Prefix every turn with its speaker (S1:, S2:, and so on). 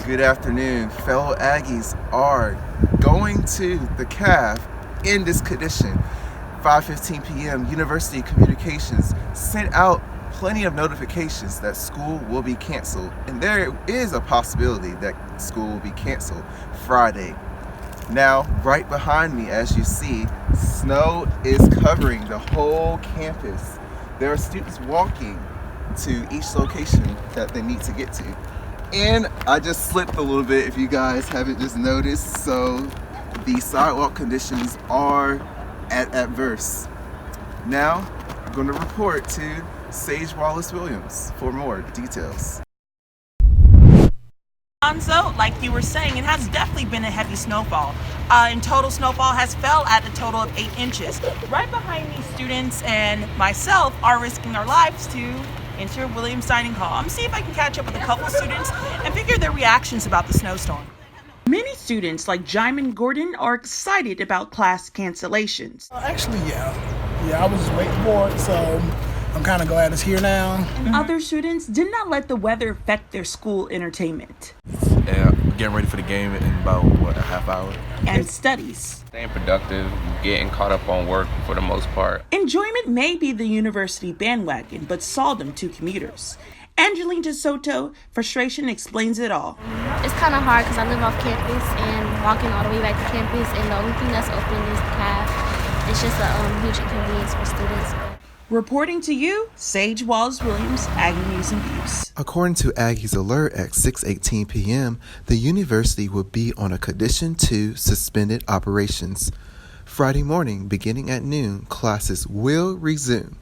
S1: Good afternoon. Fellow Aggies are going to the CAF in this condition. 5:15 p.m. University Communications sent out plenty of notifications that school will be canceled, and there is a possibility that school will be canceled Friday. Now, right behind me, as you see, snow is covering the whole campus. There are students walking to each location that they need to get to. And I just slipped a little bit if you guys haven't just noticed, so the sidewalk conditions are adverse. Now, I'm going to report to Sage Wallace-Williams for more details.
S2: So, like you were saying, it has definitely been a heavy snowfall. In total, snowfall has fell at a total of 8 inches. Right behind me, students and myself are risking our lives to enter Williams Dining Hall. I'm see if I can catch up with a couple students and figure their reactions about the snowstorm. Many students, like Jaimin Gordon, are excited about class cancellations.
S3: Actually, yeah, I was just waiting for it, so I'm kind of glad it's here now.
S2: Other students did not let the weather affect their school entertainment.
S4: Getting ready for the game in about, a half hour?
S2: And studies.
S5: Staying productive, getting caught up on work for the most part.
S2: Enjoyment may be the university bandwagon, but seldom to commuters. Angeline DeSoto, frustration explains it all.
S6: It's kind of hard because I live off campus and walking all the way back to campus, and the only thing that's open is the CAF. It's just a huge inconvenience for students.
S2: Reporting to you, Sage Wallace-Williams, Aggie News and Views.
S1: According to Aggies Alert at 6:18 p.m., the university will be on a Condition 2 suspended operations. Friday morning, beginning at noon, classes will resume.